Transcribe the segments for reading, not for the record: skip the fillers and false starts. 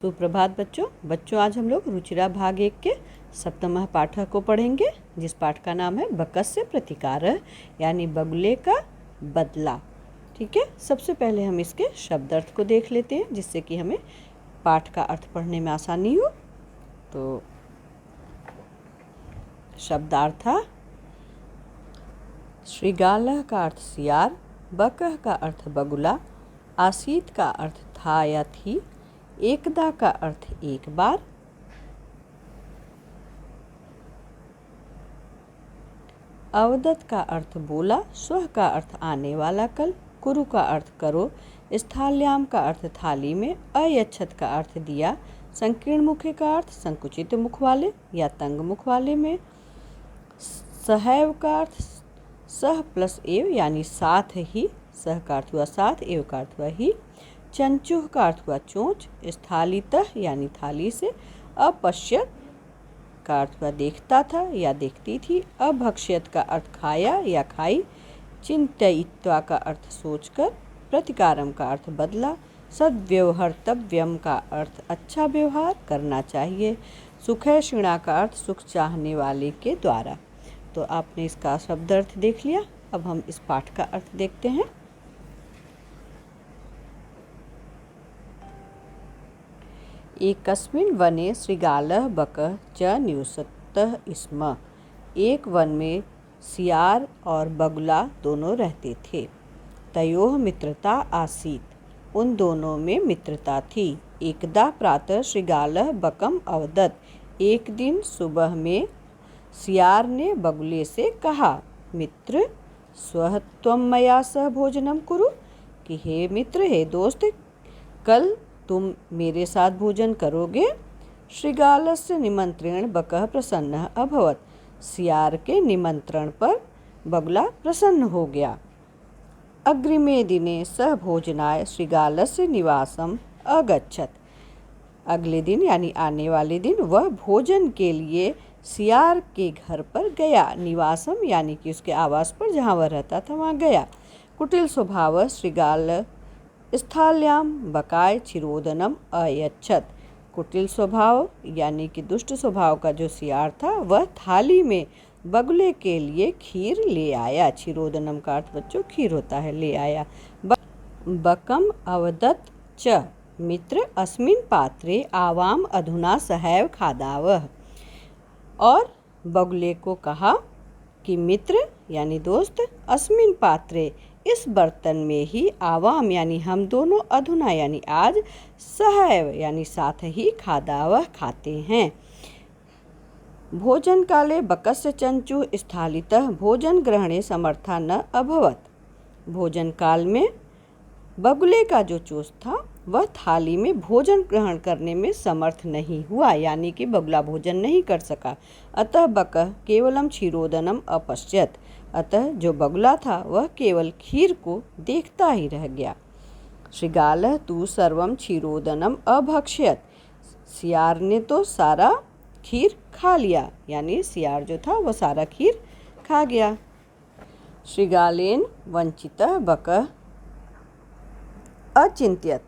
सुप्रभात बच्चों आज हम लोग रुचिरा भाग 1 के सप्तमः पाठ को पढ़ेंगे, जिस पाठ का नाम है बकस्य प्रतिकारः यानी बगुले का बदला। ठीक है, सबसे पहले हम इसके शब्द अर्थ को देख लेते हैं, जिससे कि हमें पाठ का अर्थ पढ़ने में आसानी हो। तो शब्दार्थ: श्रीगालः का अर्थ सियार, बकः का अर्थ बगुला, आसीत का अर्थ था या थी, एकदा का अर्थ एक बार, अवदत का अर्थ बोला, स्वः का अर्थ आने वाला कल, कुरु का अर्थ करो, स्थाल्याम का अर्थ थाली में, अयच्छत का अर्थ दिया, संकीर्ण मुखे का अर्थ संकुचित मुख वाले या तंग मुख वाले में, सहैव का अर्थ सह प्लस एव यानी साथ ही, सह का अर्थ हुआ साथ, एव का अर्थ हुआ ही, चंचुह का अर्थ हुआ चोंच, स्थालितः यानी थाली से, अपश्यत का अर्थ हुआ देखता था या देखती थी, अभक्ष्यत का अर्थ खाया या खाई, चिंतयित्वा का अर्थ सोचकर, प्रतिकारम का अर्थ बदला, सद्व्यवहर्तव्यम का अर्थ अच्छा व्यवहार करना चाहिए, सुखैषिणा का अर्थ सुख चाहने वाले के द्वारा। तो आपने इसका शब्द अर्थ देख लिया। अब हम इस पाठ का अर्थ देखते हैं। एकस्मिन् वने श्रीगालः बकः च निवसतः स्म। एक वन में सियार और बगुला दोनों रहते थे। तयोः मित्रता आसीत्, उन दोनों में मित्रता थी। एकदा प्रातः श्रीगालः बकम् अवदत्, एक दिन सुबह में सियार ने बगुले से कहा, मित्र स्वः त्वं मया सह भोजनं कुरु, कि हे मित्र, हे दोस्त, कल तुम मेरे साथ भोजन करोगे। श्रीगालस्य निमंत्रेण बकः प्रसन्नः अभवत्, सियार के निमंत्रण पर बगुला प्रसन्न हो गया। अग्रिमे दिने सह भोजनाय श्रीगालस्य निवासम अगच्छत्, अगले दिन यानी आने वाले दिन वह भोजन के लिए सियार के घर पर गया। निवासम यानी कि उसके आवास पर जहाँ वह रहता था वहाँ गया। कुटिल स्वभाव श्रीगाल स्थाल्याम बकाय क्षीरोदनम अयच्छत, कुटिल स्वभाव यानी कि दुष्ट स्वभाव का जो सियार था वह थाली में बगुले के लिए खीर ले आया। क्षीरोदनम का अर्थ बच्चों खीर होता है, ले आया। बकम अवदत् च, मित्र अस्मिन् पात्रे आवाम अधुना सहैव खादावः, और बगुले को कहा कि मित्र यानी दोस्त, अस्मिन् पात्रे इस बर्तन में ही, आवाम यानी हम दोनों, अधुना यानी आज, सहैव यानी साथ ही, खादावः खाते हैं। भोजन काले बकस्य चंचु स्थालितः भोजन ग्रहणे समर्था न अभवत्, भोजन काल में बगुले का जो चोंच था वह थाली में भोजन ग्रहण करने में समर्थ नहीं हुआ, यानी कि बगुला भोजन नहीं कर सका। अतः बकः केवलम क्षीरोदनम अपश्यत्, अतः जो बगुला था वह केवल खीर को देखता ही रह गया। श्रीगालः तु सर्वं क्षीरोदनम अभक्ष्यत्, सियार ने तो सारा खीर खा लिया, यानी सियार जो था वह सारा खीर खा गया। श्रीगालेन वंचितः बकः अचिंत्यत,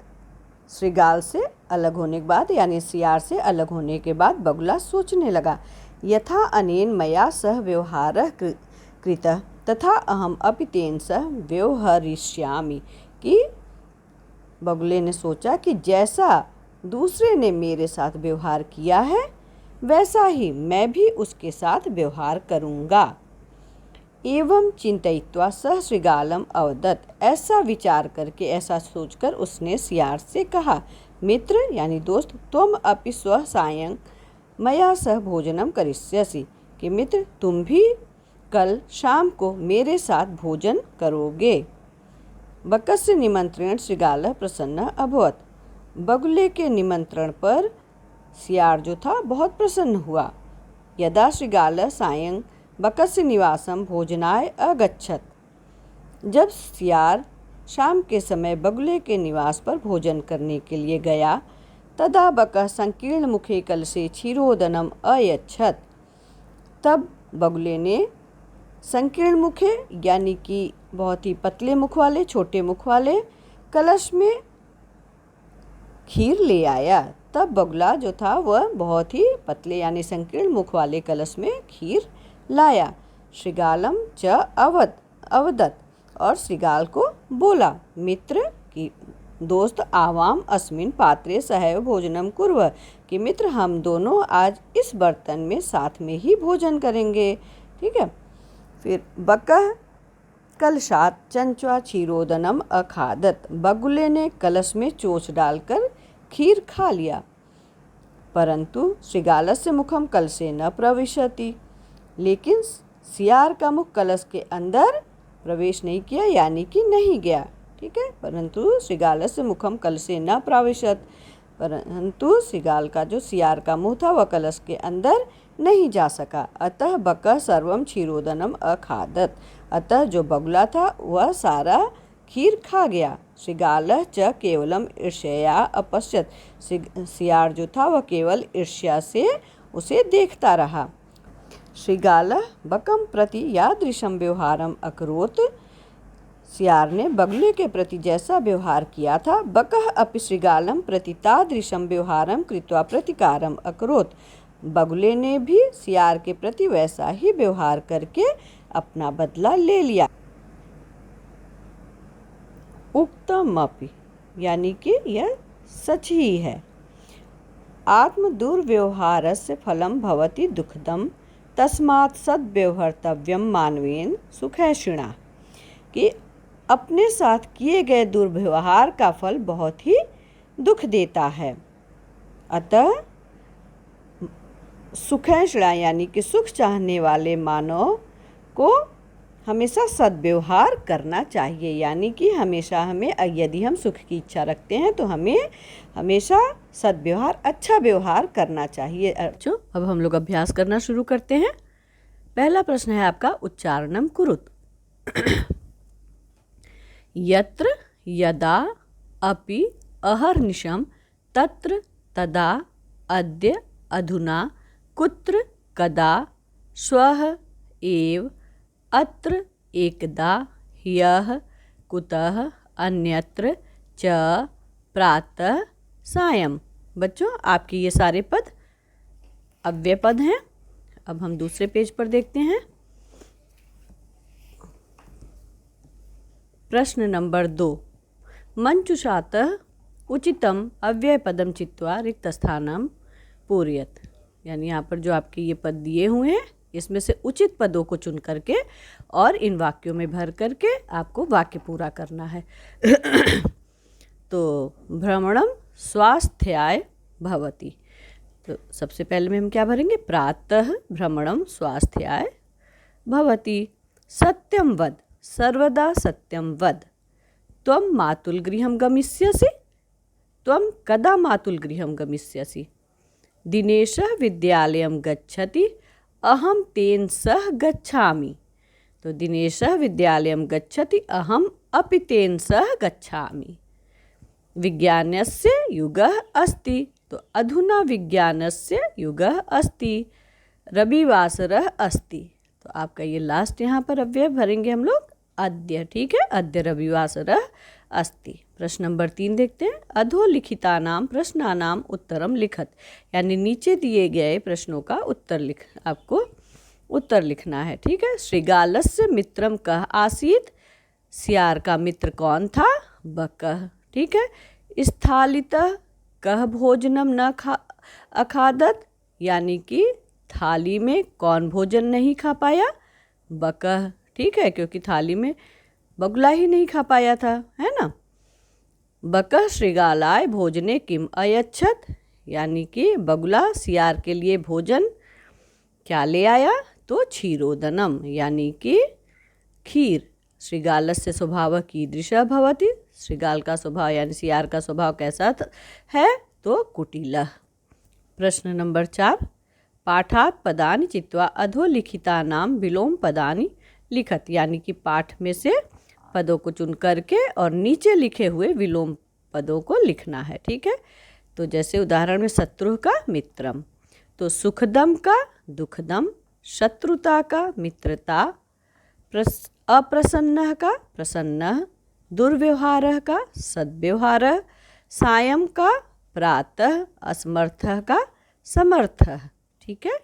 श्रीगाल से अलग होने के बाद यानी सियार से अलग होने के बाद बगुला सोचने लगा, यथा अनेन मया सह व्यवहारः कृतः तथा अहम अपि तेन सह व्यवहरिष्यामि, कि बगुले ने सोचा कि जैसा दूसरे ने मेरे साथ व्यवहार किया है वैसा ही मैं भी उसके साथ व्यवहार करूँगा। एवं चिंतयित्वा सह श्रीगालम अवदत्, ऐसा विचार करके, ऐसा सोचकर उसने सियार से कहा, मित्र यानी दोस्त, त्वम अपि स्वः सायं मया सह भोजनम करिष्यसि, कि मित्र तुम भी कल शाम को मेरे साथ भोजन करोगे। बकस्य निमंत्रण श्रीगालः प्रसन्न अभवत्, बगुले के निमंत्रण पर सियार जो था बहुत प्रसन्न हुआ। यदा श्रीगालः सायं बकस्य निवासम भोजनाय अगच्छत्, जब सियार शाम के समय बगुले के निवास पर भोजन करने के लिए गया, तदा बकः संकीर्ण मुखे कलशे क्षीरोदनम अयच्छत्, तब बगुले ने संकीर्ण मुखे यानी कि बहुत ही पतले मुख वाले, छोटे मुख वाले कलश में खीर ले आया। तब बगुला जो था वह बहुत ही पतले यानी संकीर्ण मुख वाले कलश में खीर लाया। श्रीगालम च अवदत, और श्रीगाल को बोला, मित्र की दोस्त आवाम अस्मिन पात्रे सहैव भोजनम कुर्व, कि मित्र हम दोनों आज इस बर्तन में साथ में ही भोजन करेंगे। ठीक है। फिर बकह कलशात चंचवा क्षीरोदनम अखादत, बगुले ने कलश में चोंच डालकर खीर खा लिया। परंतु श्रीगालस्य मुखम कलशे न प्रविशति, लेकिन सियार का मुख कलश के अंदर प्रवेश नहीं किया यानी कि नहीं गया। ठीक है। परंतु श्रीगालस्य मुखम कलशे न प्राविशत, परंतु श्रीगाल का जो सियार का मुंह था वह कलश के अंदर नहीं जा सका। अतः बकः सर्वम क्षीरोदनम अखादत, अतः जो बगुला था वह सारा खीर खा गया। श्रीगालः च केवलम ईर्ष्यया अपश्यत, सियार जो था वह केवल ईर्ष्या से उसे देखता रहा। श्रीगालः बकम प्रति यादृशम व्यवहारम अकरोत्, सियार ने बगुले के प्रति जैसा व्यवहार किया था, बकः अपि श्रीगालम प्रति तादृशम व्यवहारम कृत्वा प्रतिकारम अकरोत्, बगुले ने भी सियार के प्रति वैसा ही व्यवहार करके अपना बदला ले लिया। उक्तमपि, यानी कि यह सच ही है। आत्म दुर्व्यवहारस्य फलम भवति दुःखदम, तस्मात् सद्व्यवहर्तव्यम मानवेन सुखैषिणा, कि अपने साथ किए गए दुर्व्यवहार का फल बहुत ही दुख देता है। अतः सुखैषिणा यानी कि सुख चाहने वाले मानव को हमेशा सद्व्यवहार करना चाहिए, यानी कि हमेशा हमें, यदि हम सुख की इच्छा रखते हैं तो हमें हमेशा सद्व्यवहार, अच्छा व्यवहार करना चाहिए। बच्चों, अब हम लोग अभ्यास करना शुरू करते हैं। पहला प्रश्न है आपका, उच्चारणम कुरुत। यत्र यदा अपि अहर्निशम तत्र तदा अद्य अधुना कुत्र कदा श्वः एव अत्र एकदा ह्यः कुतः अन्यत्र च प्रातः सायं। बच्चों, आपके ये सारे पद अव्यय पद हैं। अब हम दूसरे पेज पर देखते हैं। प्रश्न नंबर 2, मंचुषातः उचितम अव्ययपदम चित्वा रिक्तस्थानम पूरयत, यानी यहाँ पर जो आपके ये पद दिए हुए हैं इसमें से उचित पदों को चुन करके और इन वाक्यों में भर करके आपको वाक्य पूरा करना है। तो भ्रमणम स्वास्थ्याय भवति, तो सबसे पहले में हम क्या भरेंगे, प्रातः भ्रमणम स्वास्थ्याय भवति। सत्यम वद, सर्वदा सत्यम वद। त्वं मातुलगृहं गमिष्यसि, त्वं कदा मातुलगृहं गमिष्यसि। दिनेशः विद्यालयं गच्छति, अहम तेन सह गच्छामि। तो दिनेशः विद्यालयं गच्छति, अहम अपि तेन सह गच्छामि। विज्ञानस्य युगः अस्ति, तो अधुना विज्ञानस्य युगः अस्ति। रविवासरः अस्ति, तो आपका ये लास्ट यहाँ पर अव्यय भरेंगे हम लोग, अद्य। ठीक है, अद्य रविवासरः अस्ति। प्रश्न नंबर 3 देखते हैं। अधोलिखितानां प्रश्नानां उत्तरम लिखत, यानी नीचे दिए गए प्रश्नों का आपको उत्तर लिखना है। ठीक है। श्रीगालस्य मित्रम कः आसीत्, सियार का मित्र कौन था, बकः। ठीक है। स्थालितः कः भोजनम न अखादत, यानी कि थाली में कौन भोजन नहीं खा पाया, बकः। ठीक है, क्योंकि थाली में बगुला ही नहीं खा पाया था, है ना। बकः श्रीगालाय भोजने किम अयच्छत, यानी कि बगुला सियार के लिए भोजन क्या ले आया, तो क्षीरोदनम, यानी कि खीर। श्रीगालस्य स्वभावः कीदृशः भवति, श्रीगाल का स्वभाव यानी सियार का स्वभाव कैसा है, तो कुटिलः। प्रश्न नंबर 4, पाठात् पदानि चित्वा अधोलिखितानां विलोम पदानि लिखत, यानी कि पाठ में से पदों को चुन करके और नीचे लिखे हुए विलोम पदों को लिखना है। ठीक है। तो जैसे उदाहरण में शत्रु का मित्रम, तो सुखदम का दुखदम, शत्रुता का मित्रता, अप्रसन्नः का प्रसन्नः, दुर्व्यवहारः का सद्व्यवहारः, सायं का प्रातः, असमर्थः का समर्थः। ठीक है,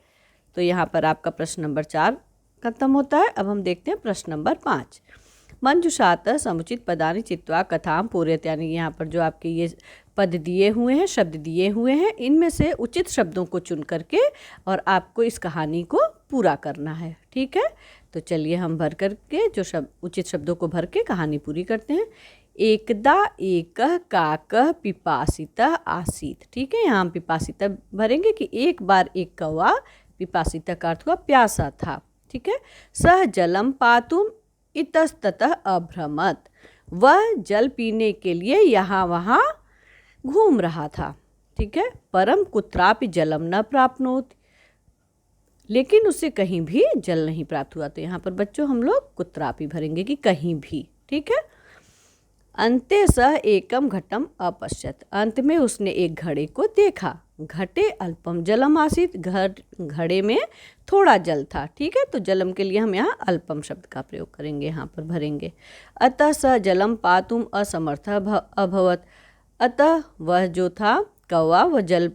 तो यहाँ पर आपका प्रश्न नंबर 4 खत्म होता है। अब हम देखते हैं प्रश्न नंबर 5। मंजुषातः समुचित पदानि चित्वा कथां पूरयत, यानी यहाँ पर जो आपके ये पद दिए हुए हैं, शब्द दिए हुए हैं, इनमें से उचित शब्दों को चुन करके और आपको इस कहानी को पूरा करना है। ठीक है, तो चलिए हम भर करके जो उचित शब्दों को भर के कहानी पूरी करते हैं। एकदा एकः काकः पिपासितः आसीत्। ठीक है, यहाँ हम पिपासितः भरेंगे कि एक बार एक कौवा, पिपासितः का अर्थ हुआ प्यासा था। ठीक है, सह जलम पातुम इतस्ततः अभ्रमत, वह जल पीने के लिए यहाँ वहाँ घूम रहा था। ठीक है, परम कुत्रापि जलम न प्राप्नोति, लेकिन उसे कहीं भी जल नहीं प्राप्त हुआ। तो यहाँ पर बच्चों हम लोग कुत्रापि भरेंगे कि कहीं भी। ठीक है, अन्ते सह एकम घटम अपश्यत, अंत में उसने एक घड़े को देखा। घटे अल्पम जलम आसीत, घड़े में थोड़ा जल था। ठीक है, तो जलम के लिए हम यहाँ अल्पम शब्द का प्रयोग करेंगे, यहाँ पर भरेंगे। अतः स जलम पातुम असमर्थ अभवत, अतः वह जो था कौवा वह जल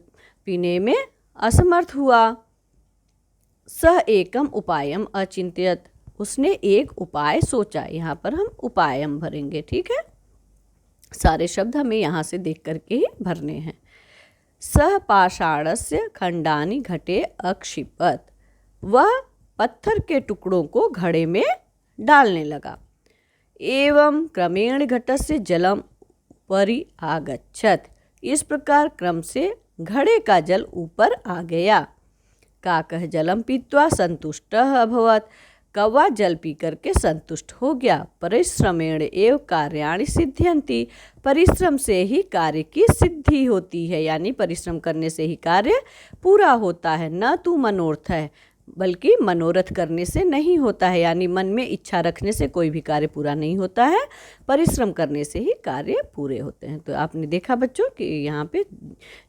पीने में असमर्थ हुआ। सह एकम उपायम अचिंत्यत, उसने एक उपाय सोचा। यहाँ पर हम उपायम भरेंगे। ठीक है, सारे शब्द हमें यहाँ से देख करके ही भरने हैं। सह पाषाणस्य खंडानि घटे अक्षिपत, वह पत्थर के टुकड़ों को घड़े में डालने लगा। एवं क्रमेण घटस्य जलम उपरि आगच्छत, इस प्रकार क्रम से घड़े का जल ऊपर आ गया। काकः जलम पीत्वा संतुष्टः अभवत, कौवा जल पी करके संतुष्ट हो गया। परिश्रमेण एव कार्याणि सिद्ध्यन्ति, परिश्रम से ही कार्य की सिद्धि होती है, यानी परिश्रम करने से ही कार्य पूरा होता है। न तू मनोरथ है, बल्कि मनोरथ करने से नहीं होता है, यानी मन में इच्छा रखने से कोई भी कार्य पूरा नहीं होता है, परिश्रम करने से ही कार्य पूरे होते हैं। तो आपने देखा बच्चों कि यहाँ पे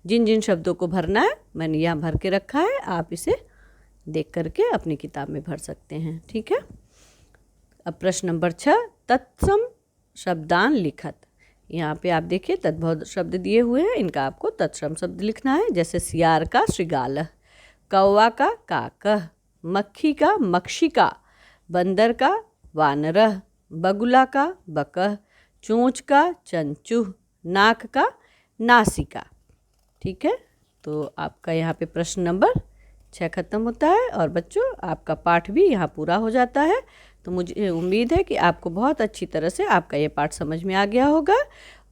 जिन जिन शब्दों को भरना है मैंने यहाँ भर के रखा है, आप इसे देख करके अपनी किताब में भर सकते हैं। ठीक है, अब प्रश्न नंबर 6, तत्सम शब्दान लिखत। यहाँ पे आप देखिए तद्भव शब्द दिए हुए हैं, इनका आपको तत्सम शब्द लिखना है। जैसे सियार का श्रृगालः, कौवा का काकः, मक्खी का मक्षिका, बंदर का वानरः, बगुला का बकः, चोंच का चंचुः, नाक का नासिका। ठीक है, तो आपका यहाँ पे प्रश्न नंबर 6 खत्म होता है और बच्चों आपका पाठ भी यहाँ पूरा हो जाता है। तो मुझे उम्मीद है कि आपको बहुत अच्छी तरह से आपका ये पाठ समझ में आ गया होगा।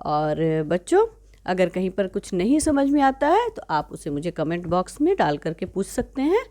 और बच्चों अगर कहीं पर कुछ नहीं समझ में आता है तो आप उसे मुझे कमेंट बॉक्स में डाल करके पूछ सकते हैं